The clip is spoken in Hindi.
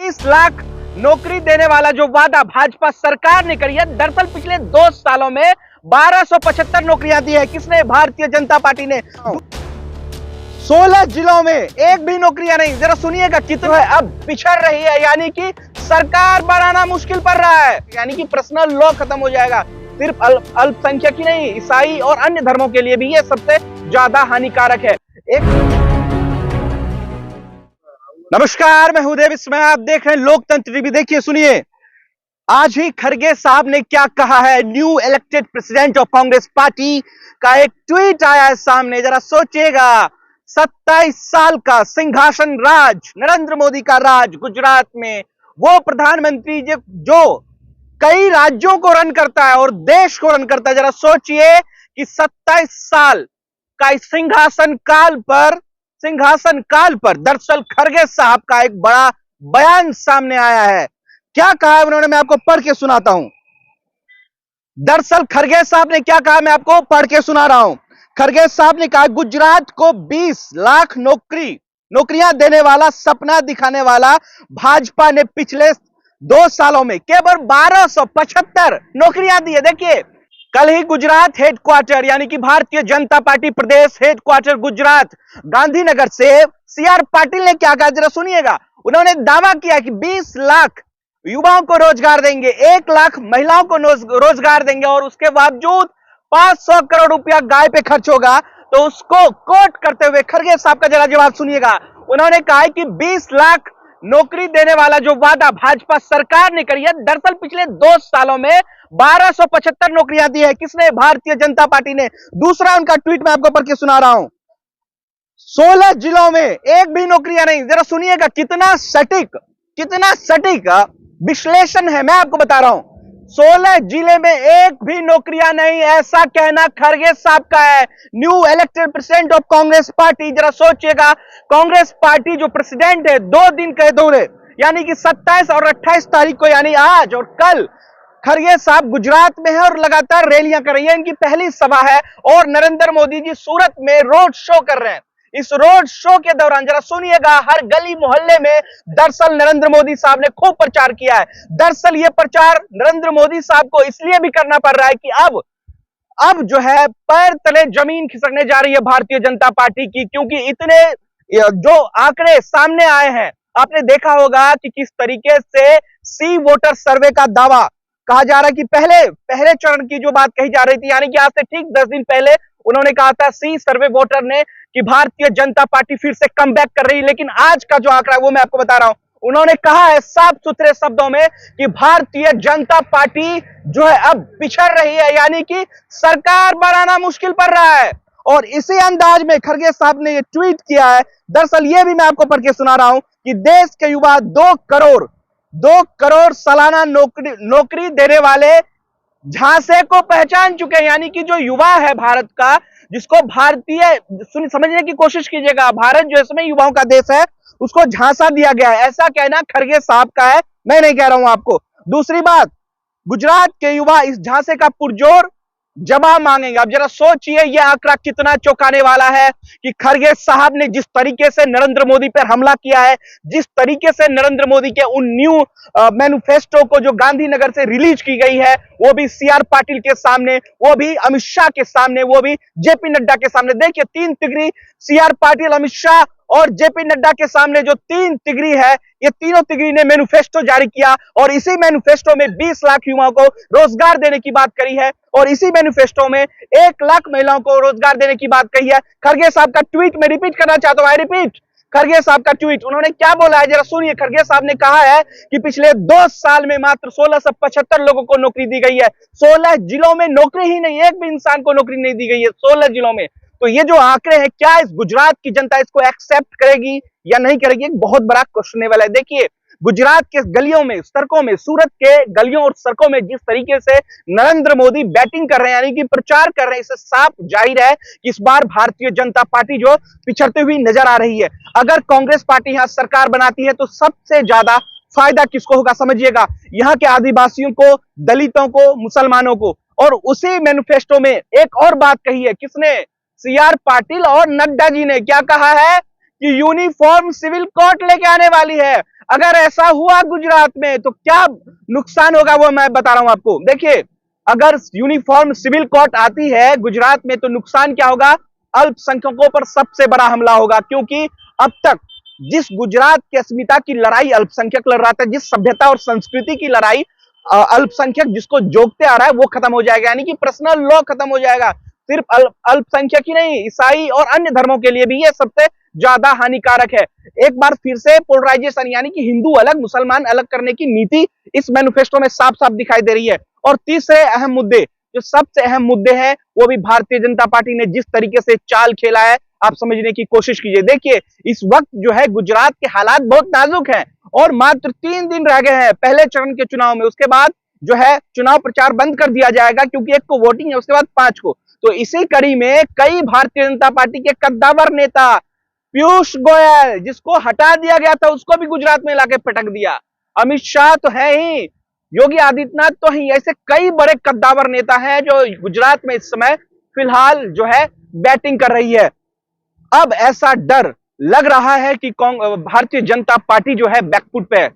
20 लाख नौकरी देने वाला जो वादा भाजपा सरकार ने करी है, दरअसल पिछले 2 सालों में 1275 नौकरियां दी है। किसने? भारतीय जनता पार्टी ने। 16 जिलों में एक भी नौकरियां नहीं। जरा सुनिएगा कितना है, अब पिछड़ रही है, यानी कि सरकार बनाना मुश्किल पड़ रहा है, यानी कि पर्सनल लॉ खत्म हो जाएगा। सिर्फ अल्पसंख्यक ही नहीं, ईसाई और अन्य धर्मों के लिए भी ये सबसे ज्यादा हानिकारक है। नमस्कार, मैं हूं देव विस्मय, आप देख रहे हैं लोकतंत्र टीवी। देखिए, सुनिए, आज ही खड़गे साहब ने क्या कहा है। New elected president of Congress party का एक ट्वीट आया है सामने। जरा सोचिएगा, 27 साल का सिंहासन राज, नरेंद्र मोदी का राज गुजरात में, वो प्रधानमंत्री जो कई राज्यों को रन करता है और देश को रन करता है। जरा सोचिए कि 27 साल का इस सिंहासन काल पर दरअसल खड़गे साहब का एक बड़ा बयान सामने आया है। क्या कहा है उन्होंने, मैं आपको पढ़ के सुनाता हूं। दरअसल खड़गे साहब ने क्या कहा, मैं आपको पढ़ के सुना रहा हूं। खड़गे साहब ने कहा, गुजरात को 20 लाख नौकरियां देने वाला सपना दिखाने वाला भाजपा ने पिछले 2 सालों में केवल 1275 नौकरियां दी है। देखिए, कल ही गुजरात हेडक्वार्टर यानी कि भारतीय जनता पार्टी प्रदेश हेडक्वार्टर गुजरात गांधीनगर से सीआर पाटिल ने क्या कहा, जरा सुनिएगा। उन्होंने दावा किया कि 20 लाख युवाओं को रोजगार देंगे, 1 लाख महिलाओं को रोजगार देंगे और उसके बावजूद 500 करोड़ रुपया गाय पे खर्च होगा। तो उसको कोट करते हुए खड़गे साहब का जरा जवाब सुनिएगा। उन्होंने कहा कि 20 लाख नौकरी देने वाला जो वादा भाजपा सरकार ने करी है, दरअसल पिछले 2 सालों में 1275 नौकरियां दी है। किसने? भारतीय जनता पार्टी ने। दूसरा उनका ट्वीट मैं आपको पढ़ के सुना रहा हूं। 16 जिलों में एक भी नौकरियां नहीं। जरा सुनिएगा कितना सटीक विश्लेषण है, मैं आपको बता रहा हूं। 16 जिले में एक भी नौकरियां नहीं, ऐसा कहना खड़गे साहब का है, new elected president of Congress party. जरा सोचिएगा, कांग्रेस पार्टी जो प्रेसिडेंट है 2 दिन के दौरे यानी कि 27 और 28 तारीख को, यानी आज और कल, खड़गे साहब गुजरात में है और लगातार रैलियां कर रही है। इनकी पहली सभा है और नरेंद्र मोदी जी सूरत में रोड शो कर रहे हैं। इस रोड शो के दौरान जरा सुनिएगा, हर गली मोहल्ले में दरअसल नरेंद्र मोदी साहब ने खूब प्रचार किया है। दरअसल ये प्रचार नरेंद्र मोदी साहब को इसलिए भी करना पड़ रहा है कि अब जो है पैर तले जमीन खिसकने जा रही है भारतीय जनता पार्टी की, क्योंकि इतने जो आंकड़े सामने आए हैं, आपने देखा होगा कि किस तरीके से सी वोटर सर्वे का दावा कहा जा रहा है कि पहले चरण की जो बात कही जा रही थी, यानी कि आज से ठीक 10 दिन पहले उन्होंने कहा था सी सर्वे वोटर ने कि भारतीय जनता पार्टी फिर से कम बैक कर रही है। लेकिन आज का जो आंकड़ा है वो मैं आपको बता रहा हूं। उन्होंने कहा है साफ सुथरे शब्दों में कि भारतीय जनता पार्टी जो है अब पिछड़ रही है, यानी कि सरकार बनाना मुश्किल पड़ रहा है। और इसी अंदाज में खड़गे साहब ने ये ट्वीट किया है। दरअसल ये भी मैं आपको पढ़ के सुना रहा हूं कि देश के युवा 2 करोड़ सालाना नौकरी देने वाले झांसे को पहचान चुके हैं। यानी कि जो युवा है भारत का, जिसको समझने की कोशिश कीजिएगा, भारत जो इसमें युवाओं का देश है, उसको झांसा दिया गया है, ऐसा कहना खड़गे साहब का है, मैं नहीं कह रहा हूं आपको। दूसरी बात, गुजरात के युवा इस झांसे का पुरजोर जवाब मांगेंगे। अब जरा सोचिए यह आंकड़ा कितना चौंकाने वाला है कि खड़गे साहब ने जिस तरीके से नरेंद्र मोदी पर हमला किया है, जिस तरीके से नरेंद्र मोदी के उन न्यू मैनिफेस्टो को जो गांधीनगर से रिलीज की गई है, वो भी सीआर पाटिल के सामने, वो भी अमित शाह के सामने, वो भी जेपी नड्डा के सामने। देखिए, 3 तिगड़ी सीआर पाटिल, अमित शाह और जेपी नड्डा के सामने जो 3 तिगड़ी है, ये तीनों तिगड़ी ने मैनिफेस्टो जारी किया और इसी मैनिफेस्टो में 20 लाख युवाओं को रोजगार देने की बात करी है और इसी मैनिफेस्टो में 1 लाख महिलाओं को रोजगार देने की बात कही है। खड़गे साहब का ट्वीट मैं रिपीट करना चाहता हूं, आई रिपीट, खड़गे साहब का ट्वीट। उन्होंने क्या बोला है, जरा सुनिए। खड़गे साहब ने कहा है कि पिछले 2 साल में मात्र 1675 लोगों को नौकरी दी गई है। 16 जिलों में नौकरी ही नहीं, एक भी इंसान को नौकरी नहीं दी गई है 16 जिलों में। तो ये जो आंकड़े हैं, क्या इस गुजरात की जनता इसको एक्सेप्ट करेगी या नहीं करेगी, एक बहुत बड़ा क्वेश्चन वाला है। देखिए, गुजरात के गलियों में, सड़कों में, सूरत के गलियों और सड़कों में जिस तरीके से नरेंद्र मोदी बैटिंग कर रहे हैं, यानी कि प्रचार कर रहे हैं, इससे साफ जाहिर है कि इस बार भारतीय जनता पार्टी जो पिछड़ती हुई नजर आ रही है। अगर कांग्रेस पार्टी यहां सरकार बनाती है तो सबसे ज्यादा फायदा किसको होगा, समझिएगा, यहां के आदिवासियों को, दलितों को, मुसलमानों को। और उसी मैनिफेस्टो में एक और बात कही है, किसने? सीआर पाटिल और नड्डा जी ने क्या कहा है कि यूनिफॉर्म सिविल कोड लेके आने वाली है। अगर ऐसा हुआ गुजरात में तो क्या नुकसान होगा वो मैं बता रहा हूं आपको। देखिए, अगर यूनिफॉर्म सिविल कोड आती है गुजरात में तो नुकसान क्या होगा? अल्पसंख्यकों पर सबसे बड़ा हमला होगा, क्योंकि अब तक जिस गुजरात की अस्मिता की लड़ाई अल्पसंख्यक लड़ रहा था, जिस सभ्यता और संस्कृति की लड़ाई अल्पसंख्यक जिसको जोगते आ रहा है, वो खत्म हो जाएगा। यानी कि पर्सनल लॉ खत्म हो जाएगा। सिर्फ अल्पसंख्यक ही नहीं, ईसाई और अन्य धर्मों के लिए भी ये सबसे ज्यादा हानिकारक है। एक बार फिर से पोलराइजेशन यानी कि हिंदू अलग मुसलमान अलग करने की नीति इस मैनिफेस्टो में साफ साफ दिखाई दे रही है। और तीसरे अहम मुद्दे, जो सबसे अहम मुद्दे हैं, वो भी भारतीय जनता पार्टी ने जिस तरीके से चाल खेला है, आप समझने की कोशिश कीजिए। देखिए, इस वक्त जो है गुजरात के हालात बहुत नाजुक हैं और मात्र 3 दिन रह गए हैं पहले चरण के चुनाव में। उसके बाद जो है चुनाव प्रचार बंद कर दिया जाएगा, क्योंकि एक को वोटिंग है, उसके बाद 5 को। तो इसी कड़ी में कई भारतीय जनता पार्टी के कद्दावर नेता, पीयूष गोयल जिसको हटा दिया गया था, उसको भी गुजरात में लाके पटक दिया। अमित शाह तो है ही, योगी आदित्यनाथ तो ही, ऐसे कई बड़े कद्दावर नेता हैं जो गुजरात में इस समय फिलहाल जो है बैटिंग कर रही है। अब ऐसा डर लग रहा है कि भारतीय जनता पार्टी जो है बैकफुट पे है।